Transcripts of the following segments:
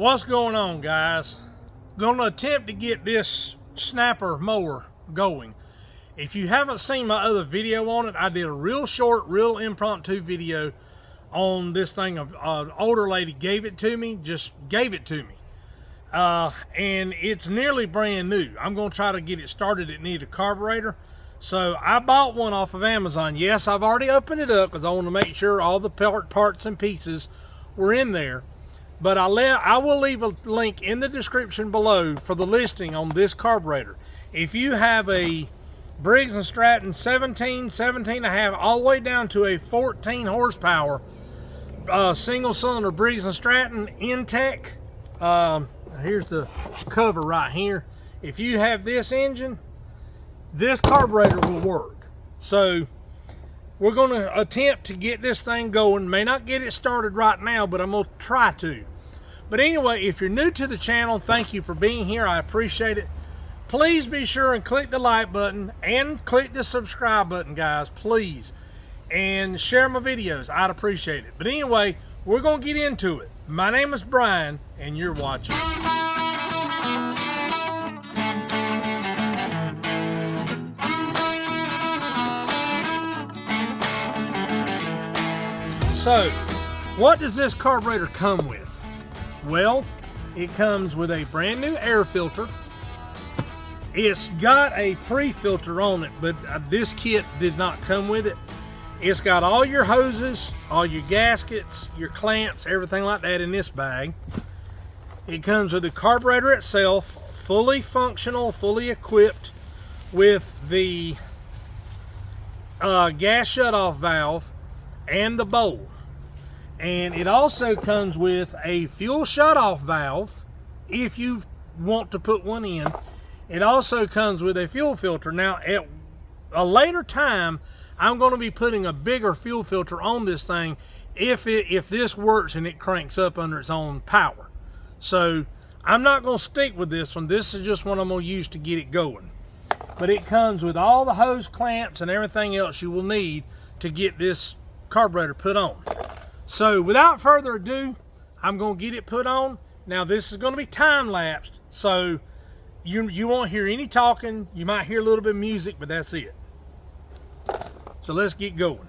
What's going on, guys? Gonna attempt to get this snapper mower going. If you haven't seen my other video on it, I did a real short, real impromptu video on this thing. An older lady gave it to me, and it's nearly brand new. I'm gonna try to get it started. It needs a carburetor, so I bought one off of Amazon. Yes, I've already opened it up because I want to make sure all the parts and pieces were in there. But I will leave a link in the description below for the listing on this carburetor. If you have a Briggs & Stratton 17 and a half, all the way down to a 14 horsepower single cylinder Briggs & Stratton Intech, here's the cover right here. If you have this engine, this carburetor will work. So we're going to attempt to get this thing going. May not get it started right now, but I'm going to try to. But anyway, if you're new to the channel, thank you for being here. I appreciate it. Please be sure and click the like button and click the subscribe button, guys, please. And share my videos. I'd appreciate it. But anyway, we're going to get into it. My name is Brian, and you're watching. So, what does this carburetor come with? Well, it comes with a brand new air filter. It's got a pre-filter on it, but this kit did not come with it. It's got all your hoses, all your gaskets, your clamps, everything like that in this bag. It comes with the carburetor itself, fully functional, fully equipped with the gas shutoff valve and the bowl. And it also comes with a fuel shutoff valve if you want to put one in. It also comes with a fuel filter. Now, at a later time, I'm going to be putting a bigger fuel filter on this thing if this works and it cranks up under its own power. So I'm not going to stick with this one. This is just what I'm going to use to get it going. But it comes with all the hose clamps and everything else you will need to get this carburetor put on. So without further ado, I'm going to get it put on. Now this is going to be time-lapsed, so you won't hear any talking. You might hear a little bit of music, but that's it. So let's get going.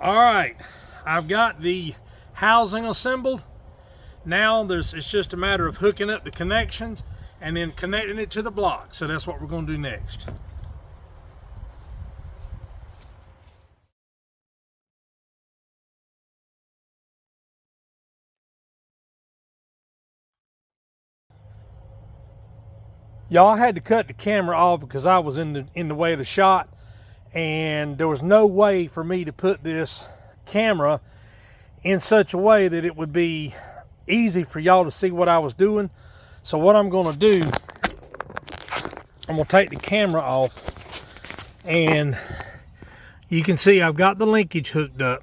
All right, I've got the housing assembled. Now it's just a matter of hooking up the connections and then connecting it to the block. So that's what we're going to do next. Y'all, I had to cut the camera off because I was in the way of the shot, and there was no way for me to put this camera in such a way that it would be easy for y'all to see what I was doing. So what I'm going to do, I'm going to take the camera off, and you can see I've got the linkage hooked up,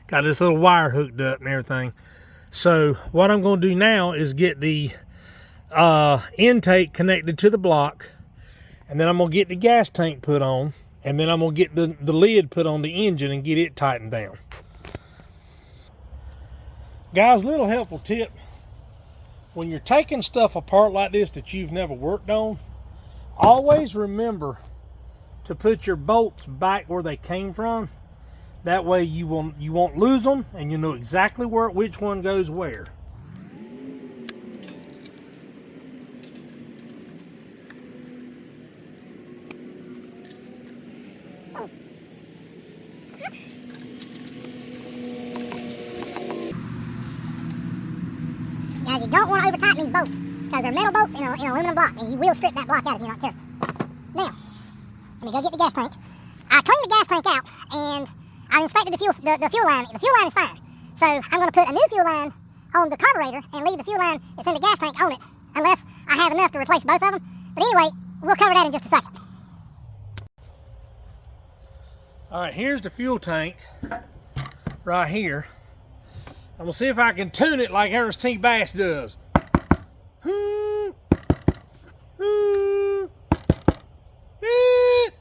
got this little wire hooked up and everything. So what I'm going to do now is get the intake connected to the block, and then I'm going to get the gas tank put on, and then I'm going to get the lid put on the engine and get it tightened down. Guys, little helpful tip. When you're taking stuff apart like this that you've never worked on, always remember to put your bolts back where they came from. That way you won't lose them, and you know exactly which one goes where. Guys, you don't want to over tighten these bolts because they're metal bolts in an aluminum block, and you will strip that block out if you're not careful. Now, let me go get the gas tank. I cleaned the gas tank out, and I inspected the fuel line. The fuel line is fine. So I'm going to put a new fuel line on the carburetor and leave the fuel line that's in the gas tank on it, unless I have enough to replace both of them. But anyway, we'll cover that in just a second. All right, here's the fuel tank right here. I'm gonna see if I can tune it like Ernest T. Bass does.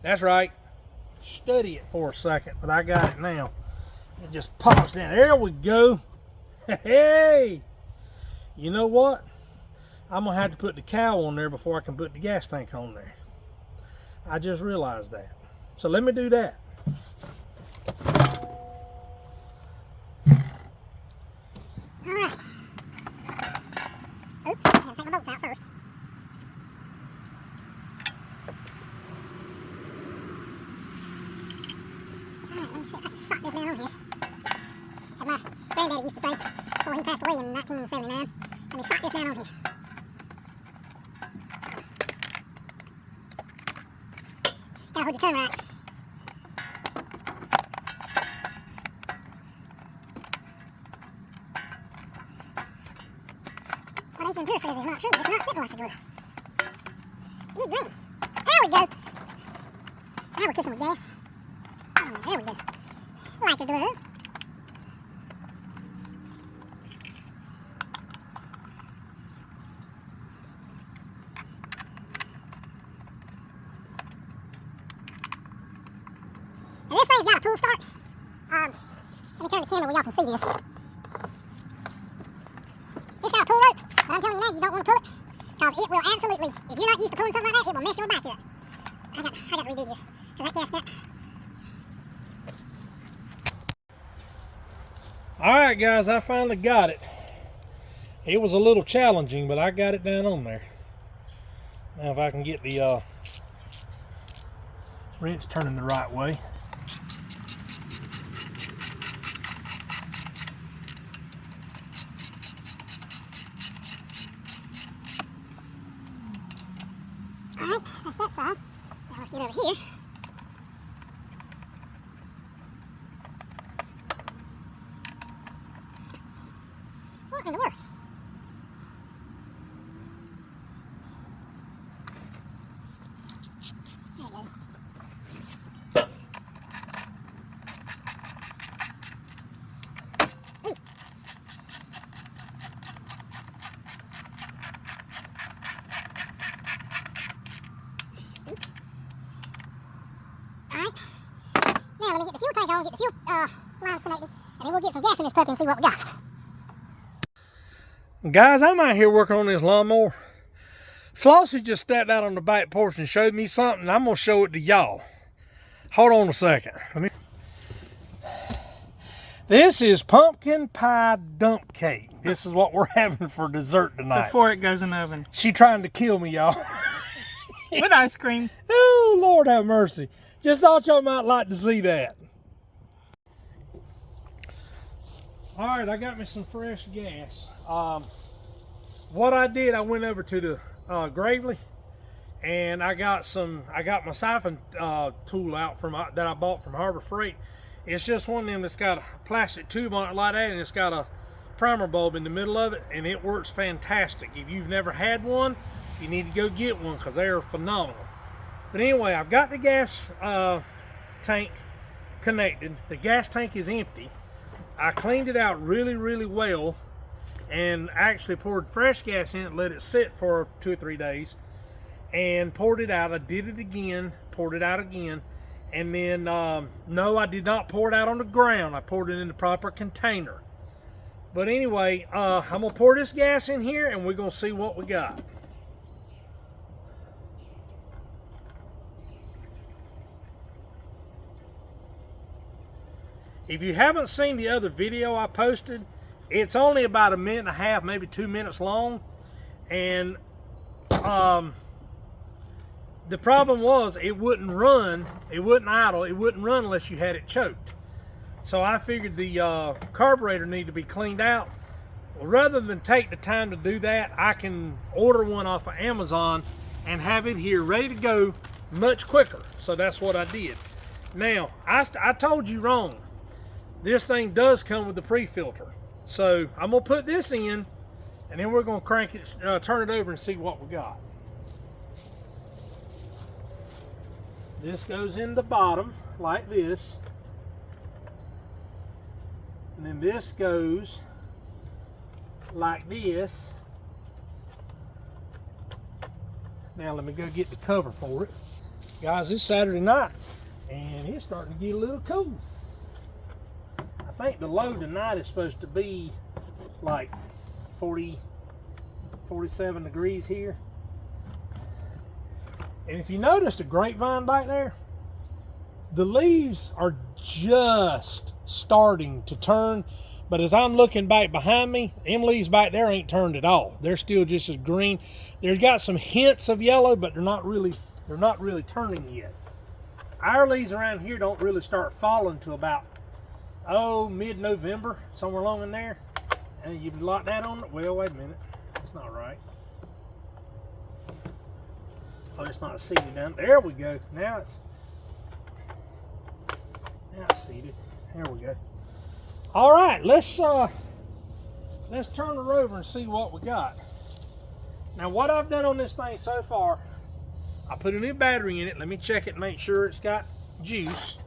That's right. Study it for a second, but I got it now. It just pops down. There we go. Hey, you know what? I'm gonna have to put the cowl on there before I can put the gas tank on there. I just realized that. So let me do that. Alright. Oh, I'm gonna take my bolts out first. Alright, let me see if I can sock this down on here. As my granddaddy used to say before he passed away in 1979. Let me sock this down on here. Gotta hold your tongue right. What Ace Ventura says is not true. It's not fit like a glue. Good grief. There we go. Now we're cooking with gas. Oh, there we go. Like a glove. And this thing's got a pull start. Let me turn the camera where y'all can see this. It's got a pull rope, but I'm telling you now, you don't want to pull it, because it will absolutely, if you're not used to pulling something like that, it will mess your back up. I got to redo this, because that gas nut. Alright guys, I finally got it. It was a little challenging, but I got it down on there. Now if I can get the wrench turning the right way. Alright, that's that side. Now let's get over here. What in the world? There it goes. Ooh. Alright, now let me get the fuel tank on, get the fuel lines connected, and then we'll get some gas in this puppy and see what we got. Guys, I'm out here working on this lawnmower. Flossie just stepped out on the back porch and showed me something. I'm going to show it to y'all. Hold on a second. This is pumpkin pie dump cake. This is what we're having for dessert tonight. Before it goes in the oven. She trying to kill me, y'all. With ice cream. Oh, Lord have mercy. Just thought y'all might like to see that. All right, I got me some fresh gas. What I did, I went over to the Gravely, and I got my siphon tool out that I bought from Harbor Freight. It's just one of them that's got a plastic tube on it like that, and it's got a primer bulb in the middle of it, and it works fantastic. If you've never had one, you need to go get one because they are phenomenal. But anyway, I've got the gas tank connected. The gas tank is empty. I cleaned it out really, really well, and actually poured fresh gas in it, let it sit for 2 or 3 days, and poured it out. I did it again, poured it out again, and then no, I did not pour it out on the ground. I poured it in the proper container. But anyway, I'm gonna pour this gas in here, and we're gonna see what we got. If you haven't seen the other video I posted, it's only about 1.5 minutes, maybe 2 minutes long. And the problem was it wouldn't run, it wouldn't idle, it wouldn't run unless you had it choked. So I figured the carburetor needed to be cleaned out. Well, rather than take the time to do that, I can order one off of Amazon and have it here ready to go much quicker. So that's what I did. Now, I told you wrong. This thing does come with the pre-filter. So I'm gonna put this in, and then we're gonna crank it, turn it over and see what we got. This goes in the bottom like this. And then this goes like this. Now let me go get the cover for it. Guys, it's Saturday night and it's starting to get a little cool. I think the low tonight is supposed to be like 47 degrees here. And if you notice the grapevine back there, the leaves are just starting to turn. But as I'm looking back behind me, them leaves back there ain't turned at all. They're still just as green. They've got some hints of yellow, but they're not really turning yet. Our leaves around here don't really start falling till about, mid-November, somewhere along in there. And you lock that on it. Well, wait a minute. That's not right. Oh, it's not seated down. There we go. Now it's seated. There we go. All right, let's turn her over and see what we got. Now, what I've done on this thing so far, I put a new battery in it. Let me check it and make sure it's got juice.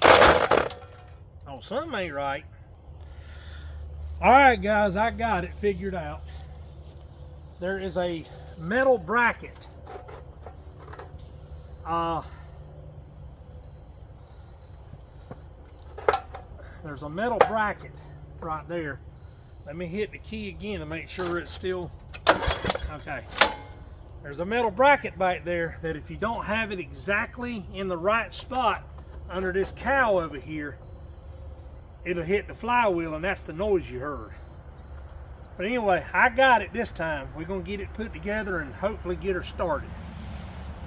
Oh, something ain't right. All right, guys, I got it figured out. There is a metal bracket. There's a metal bracket right there. Let me hit the key again to make sure it's still okay. There's a metal bracket back there that if you don't have it exactly in the right spot under this cowl over here, it'll hit the flywheel, and that's the noise you heard. But anyway, I got it this time. We're gonna get it put together and hopefully get her started.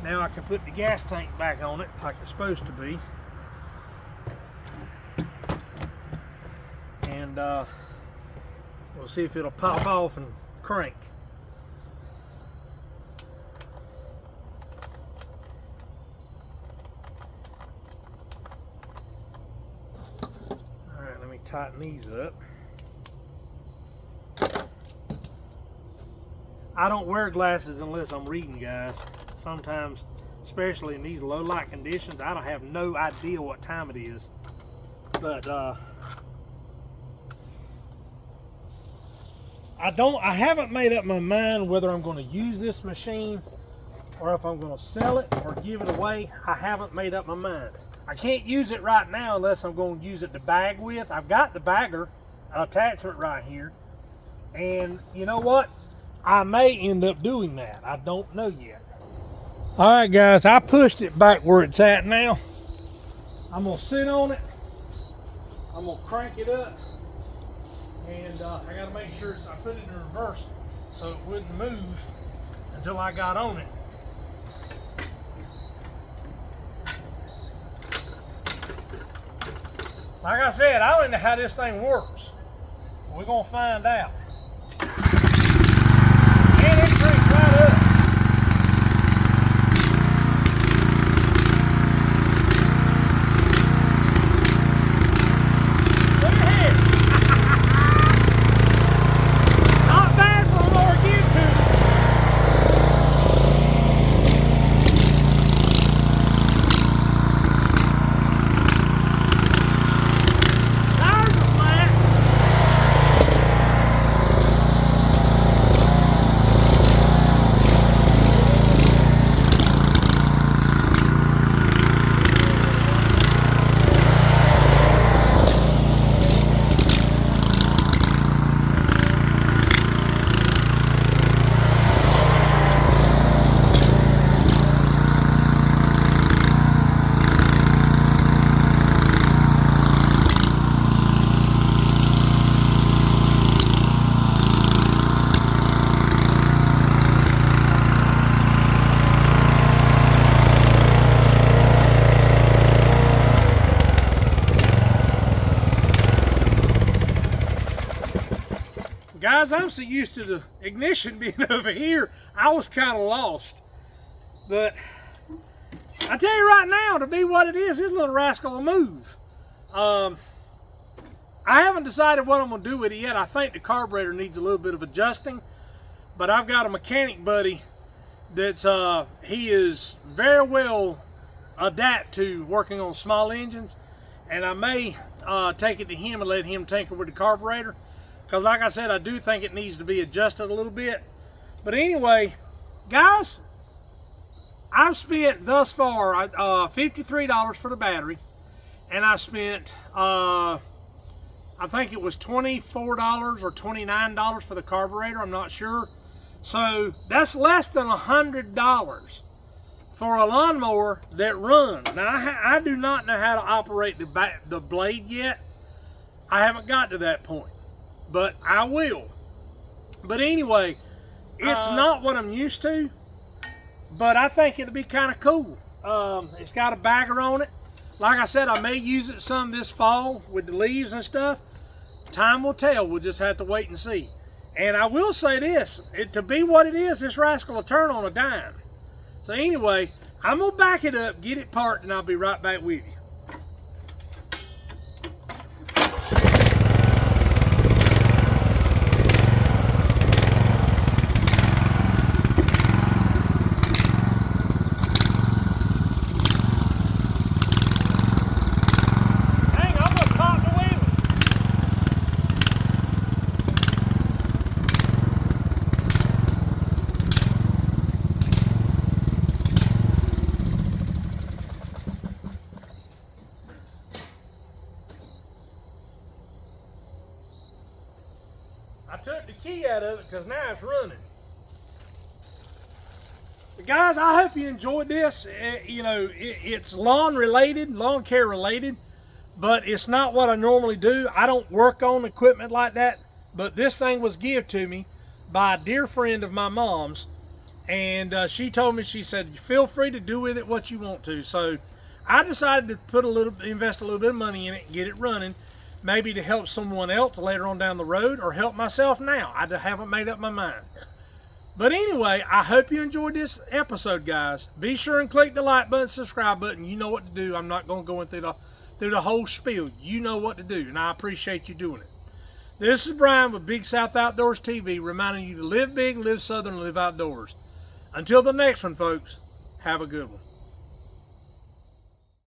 Now I can put the gas tank back on it like it's supposed to be. And we'll see if it'll pop off and crank. All right, let me tighten these up. I don't wear glasses unless I'm reading, guys. Sometimes, especially in these low light conditions, I don't have no idea what time it is. But I haven't made up my mind whether I'm going to use this machine or if I'm going to sell it or give it away. I haven't made up my mind. I can't use it right now unless I'm going to use it to bag with. I've got the bagger attachment right here. And you know what? I may end up doing that. I don't know yet. All right, guys, I pushed it back where it's at now. I'm going to sit on it. I'm going to crank it up. And I got to make sure I put it in reverse so it wouldn't move until I got on it. Like I said, I don't know how this thing works. We're going to find out. And it cranks right up. Guys, I'm so used to the ignition being over here, I was kind of lost. But I tell you right now, to be what it is, this little rascal will move. I haven't decided what I'm going to do with it yet. I think the carburetor needs a little bit of adjusting. But I've got a mechanic buddy that's, he is very well adapt to working on small engines. And I may take it to him and let him tinker with the carburetor. Because like I said, I do think it needs to be adjusted a little bit. But anyway, guys, I've spent thus far $53 for the battery. And I spent, I think it was $24 or $29 for the carburetor. I'm not sure. So that's less than $100 for a lawnmower that runs. Now, I do not know how to operate the blade yet. I haven't got to that point, but I will. But anyway, it's not what I'm used to, but I think it'll be kind of cool. It's got a bagger on it. Like I said, I may use it some this fall with the leaves and stuff. Time will tell. We'll just have to wait and see. And I will say this, to be what it is, this rascal will turn on a dime. So anyway, I'm going to back it up, get it parked, and I'll be right back with you. I took the key out of it because now it's running. But guys, I hope you enjoyed this. You know, it's lawn related, lawn care related, but it's not what I normally do. I don't work on equipment like that, but this thing was given to me by a dear friend of my mom's, and she told me, she said, feel free to do with it what you want to. So I decided to invest a little bit of money in it and get it running. Maybe to help someone else later on down the road, or help myself now. I haven't made up my mind. But anyway, I hope you enjoyed this episode, guys. Be sure and click the like button, subscribe button. You know what to do. I'm not going to go through the whole spiel. You know what to do, and I appreciate you doing it. This is Brian with Big South Outdoors TV, reminding you to live big, live southern, live outdoors. Until the next one, folks, have a good one.